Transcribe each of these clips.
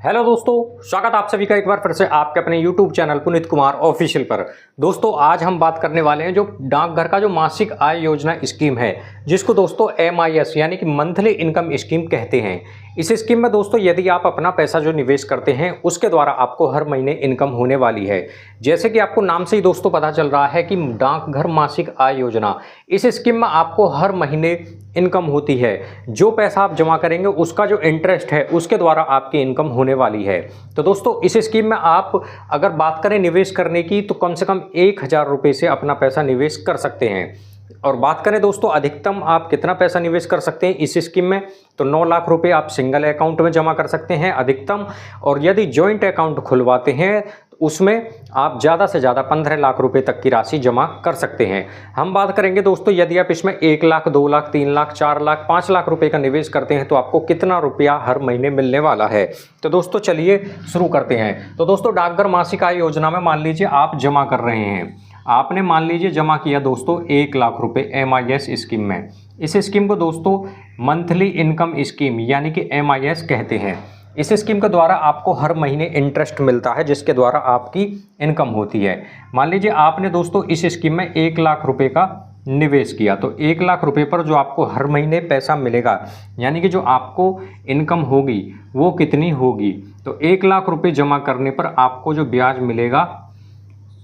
Hello दोस्तों, स्वागत आप सभी का एक बार फिर से आपके अपने YouTube channel Puneet Kumar official पर। दोस्तों आज हम बात करने वाले हैं जो डाकघर का जो मासिक आय योजना स्कीम है, जिसको दोस्तों MIS यानी कि मंथली इनकम स्कीम कहते हैं। इस स्कीम में दोस्तों यदि आप अपना पैसा जो निवेश करते हैं उसके द्वारा आपको हर महीने इनकम होने वाली है। जैसे कि आपको नाम से ही दोस्तों पता चल रहा है कि डाकघर मासिक आय योजना, इस स्कीम में आपको हर महीने इनकम होती है। जो पैसा आप जमा करेंगे उसका जो इंटरेस्ट है उसके द्वारा आपकी इनकम होने वाली है। तो दोस्तों इस स्कीम में आप अगर बात करें निवेश करने की तो कम से कम 1000 रुपये से अपना पैसा निवेश कर सकते हैं। और बात करें दोस्तों अधिकतम आप कितना पैसा निवेश कर सकते हैं इस स्कीम में, तो 9 लाख रुपए आप सिंगल अकाउंट में जमा कर सकते हैं अधिकतम। और यदि जॉइंट अकाउंट खुलवाते हैं उसमें आप ज़्यादा से ज़्यादा 15 लाख रुपए तक की राशि जमा कर सकते हैं। हम बात करेंगे दोस्तों यदि आप इसमें 1 लाख, 2 लाख, 3 लाख, 4 लाख, 5 लाख रुपए का निवेश करते हैं तो आपको कितना रुपया हर महीने मिलने वाला है। तो दोस्तों चलिए शुरू करते हैं। तो दोस्तों डाकघर मासिक आय योजना में मान लीजिए आप जमा कर रहे हैं, आपने मान लीजिए जमा किया दोस्तों 1 लाख रुपए MIS स्कीम में। इस स्कीम को दोस्तों मंथली इनकम स्कीम यानी कि MIS कहते हैं। इस स्कीम के द्वारा आपको हर महीने इंटरेस्ट मिलता है जिसके द्वारा आपकी इनकम होती है। मान लीजिए आपने दोस्तों इस स्कीम में 1 लाख रुपए का निवेश किया, तो 1 लाख रुपए पर जो आपको हर महीने पैसा मिलेगा यानी कि जो आपको इनकम होगी वो कितनी होगी, तो 1 लाख रुपए जमा करने पर आपको जो ब्याज मिलेगा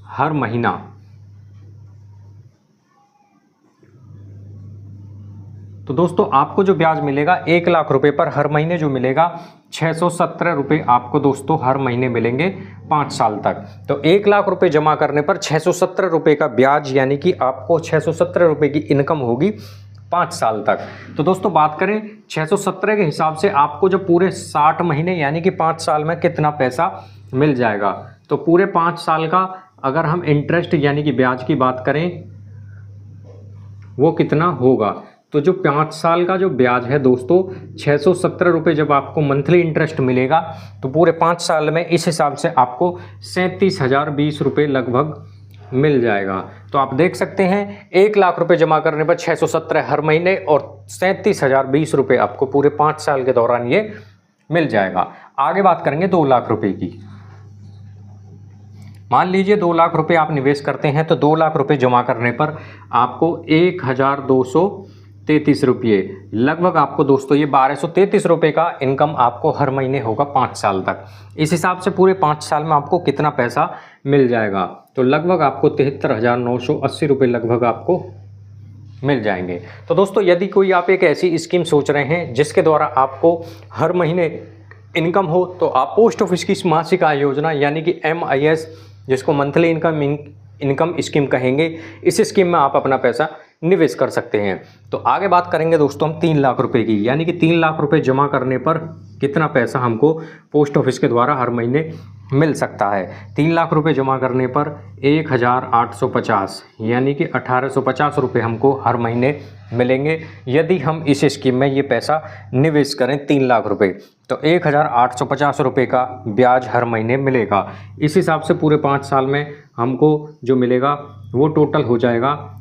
हर महीना, तो दोस्तों आपको जो ब्याज मिलेगा 1 लाख रुपए पर हर महीने जो मिलेगा 617 रुपये आपको दोस्तों हर महीने मिलेंगे 5 साल तक। तो 1 लाख रुपए जमा करने पर 617 रुपये का ब्याज यानी कि आपको 617 रुपये की इनकम होगी 5 साल तक। तो दोस्तों बात करें 617 के हिसाब से आपको जो पूरे 60 महीने यानी कि 5 साल में कितना पैसा मिल जाएगा, तो पूरे 5 साल का अगर हम इंटरेस्ट यानी कि ब्याज की बात करें वो कितना होगा, तो जो 5 साल का जो ब्याज है दोस्तों 617 रुपये जब आपको मंथली इंटरेस्ट मिलेगा तो पूरे 5 साल में इस हिसाब से आपको 37,020 रुपये लगभग मिल जाएगा। तो आप देख सकते हैं 1 लाख रुपए जमा करने पर 617 हर महीने और 37,020 रुपये आपको पूरे 5 साल के दौरान ये मिल जाएगा। आगे बात करेंगे 2 लाख रुपये की। मान लीजिए 2 लाख रुपए आप निवेश करते हैं तो 2 लाख रुपए जमा करने पर आपको 1,233 रुपये लगभग आपको दोस्तों ये 1233 रुपये का इनकम आपको हर महीने होगा 5 साल तक। इस हिसाब से पूरे 5 साल में आपको कितना पैसा मिल जाएगा, तो लगभग आपको 73,980 रुपये लगभग आपको मिल जाएंगे। तो दोस्तों यदि कोई आप एक ऐसी स्कीम सोच रहे हैं जिसके द्वारा आपको हर महीने इनकम हो, तो आप पोस्ट ऑफिस की मासिक आय योजना यानी कि MIS, जिसको मंथली इनकम स्कीम कहेंगे, इस स्कीम में आप अपना पैसा निवेश कर सकते हैं। तो आगे बात करेंगे दोस्तों हम 3 लाख रुपए की, यानी कि 3 लाख रुपए जमा करने पर कितना पैसा हमको पोस्ट ऑफिस के द्वारा हर महीने मिल सकता है। 3 लाख रुपए जमा करने पर 1,850 यानी कि 1,850 रुपये हमको हर महीने मिलेंगे यदि हम इस स्कीम में ये पैसा निवेश करें 3 लाख रुपए, तो 1,850 रुपये का ब्याज हर महीने मिलेगा। इस हिसाब से पूरे 5 साल में हमको जो मिलेगा वो टोटल हो जाएगा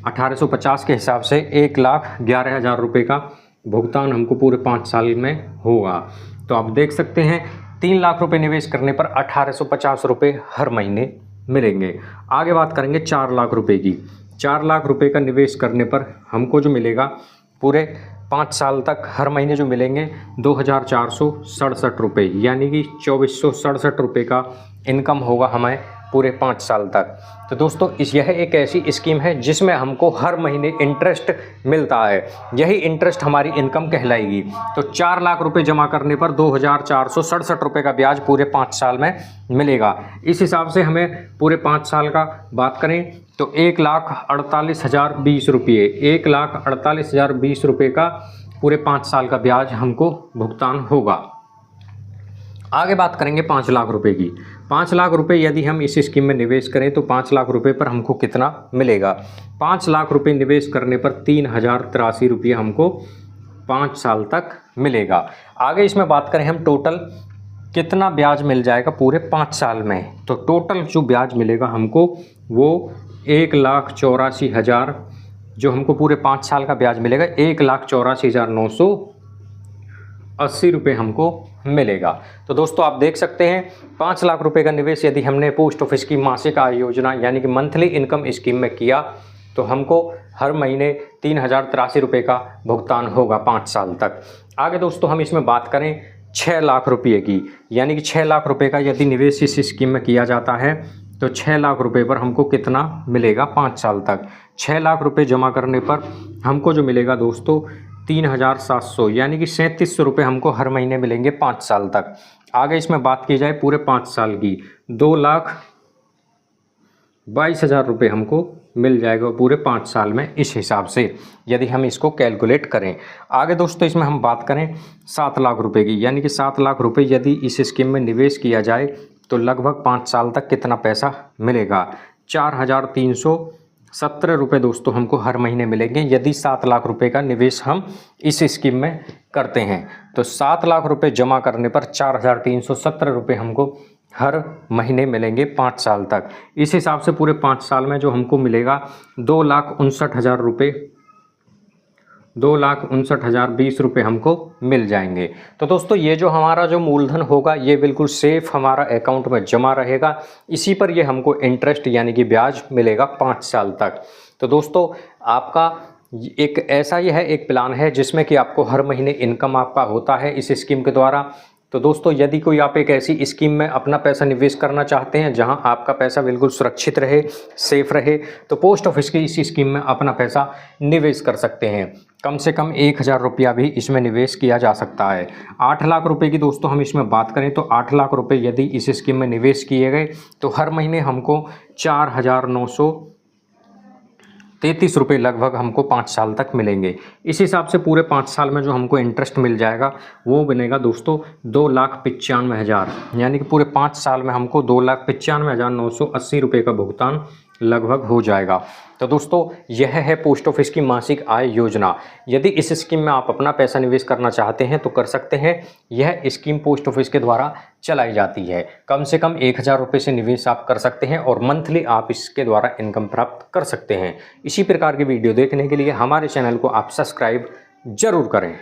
1,850 के हिसाब से 1,11,000 रुपये का भुगतान हमको पूरे 5 साल में होगा। तो आप देख सकते हैं 3 लाख रुपए निवेश करने पर 1,850 रुपये हर महीने मिलेंगे। आगे बात करेंगे 4 लाख रुपए की। 4 लाख रुपए का निवेश करने पर हमको जो मिलेगा पूरे 5 साल तक हर महीने जो मिलेंगे 2,467 रुपये यानी कि 2,467 रुपये का इनकम होगा हमें पूरे 5 साल तक। तो दोस्तों यह एक ऐसी स्कीम है जिसमें हमको हर महीने इंटरेस्ट मिलता है, यही इंटरेस्ट हमारी इनकम कहलाएगी। तो 4 लाख रुपए जमा करने पर 2,467 रुपये का ब्याज पूरे 5 साल में मिलेगा। इस हिसाब से हमें पूरे 5 साल का बात करें तो 1,48,020 रुपये, 1,48,020 रुपये का पूरे 5 साल का ब्याज हमको भुगतान होगा। आगे बात करेंगे 5 लाख रुपए की। 5 लाख रुपए यदि हम इस स्कीम में निवेश करें तो 5 लाख रुपए पर हमको कितना मिलेगा, 5 लाख रुपए निवेश करने पर 3,083 रुपये हमको 5 साल तक मिलेगा। आगे इसमें बात करें हम टोटल कितना ब्याज मिल जाएगा पूरे 5 साल में, तो टोटल जो ब्याज मिलेगा हमको वो 1,84,000 जो हमको पूरे 5 साल का ब्याज मिलेगा 1,84,980 80 रुपये हमको मिलेगा। तो दोस्तों आप देख सकते हैं 5 लाख रुपए का निवेश यदि हमने पोस्ट ऑफिस की मासिक आय योजना यानी कि मंथली इनकम स्कीम में किया तो हमको हर महीने 3083 रुपये का भुगतान होगा 5 साल तक। आगे दोस्तों हम इसमें बात करें 6 लाख रुपये की, यानी कि 6 लाख रुपये का यदि निवेश इस स्कीम में किया जाता है तो 6 लाख रुपए पर हमको कितना मिलेगा 5 साल तक। 6 लाख रुपए जमा करने पर हमको जो मिलेगा दोस्तों 3700 यानी कि 3700 रुपये हमको हर महीने मिलेंगे 5 साल तक। आगे इसमें बात की जाए पूरे 5 साल की 2,22,000 रुपये हमको मिल जाएगा पूरे 5 साल में, इस हिसाब से यदि हम इसको कैलकुलेट करें। आगे दोस्तों इसमें हम बात करें 7 लाख रुपए की, यानी कि 7 लाख रुपए यदि इस स्कीम में निवेश किया जाए तो लगभग 5 साल तक कितना पैसा मिलेगा 4,317 रुपये दोस्तों हमको हर महीने मिलेंगे यदि 7 लाख रुपए का निवेश हम इस स्कीम में करते हैं। तो 7 लाख रुपए जमा करने पर 4,317 रुपये हमको हर महीने मिलेंगे 5 साल तक। इस हिसाब से पूरे 5 साल में जो हमको मिलेगा 2,59,000 रुपये 2,59,020 रुपये हमको मिल जाएंगे। तो दोस्तों ये जो हमारा जो मूलधन होगा ये बिल्कुल सेफ हमारा अकाउंट में जमा रहेगा, इसी पर ये हमको इंटरेस्ट यानी कि ब्याज मिलेगा 5 साल तक। तो दोस्तों आपका एक ऐसा ही है एक प्लान है जिसमें कि आपको हर महीने इनकम आपका होता है इस स्कीम के द्वारा। तो दोस्तों यदि कोई आप एक ऐसी स्कीम में अपना पैसा निवेश करना चाहते हैं जहां आपका पैसा बिल्कुल सुरक्षित रहे, सेफ रहे, तो पोस्ट ऑफिस की इस स्कीम में अपना पैसा निवेश कर सकते हैं। कम से कम 1,000 रुपया भी इसमें निवेश किया जा सकता है। 8 लाख रुपए की दोस्तों हम इसमें बात करें तो 8 लाख रुपए यदि इस स्कीम में निवेश किए गए तो हर महीने हमको 4,933 रुपये लगभग हमको 5 साल तक मिलेंगे। इस हिसाब से पूरे 5 साल में जो हमको इंटरेस्ट मिल जाएगा वो बनेगा दोस्तों 2,95,000, यानी कि पूरे 5 साल में हमको 2,95,980 रुपये का भुगतान लगभग हो जाएगा। तो दोस्तों यह है पोस्ट ऑफिस की मासिक आय योजना। यदि इस स्कीम में आप अपना पैसा निवेश करना चाहते हैं तो कर सकते हैं। यह स्कीम पोस्ट ऑफिस के द्वारा चलाई जाती है। कम से कम 1,000 रुपये से निवेश आप कर सकते हैं और मंथली आप इसके द्वारा इनकम प्राप्त कर सकते हैं। इसी प्रकार की वीडियो देखने के लिए हमारे चैनल को आप सब्सक्राइब जरूर करें।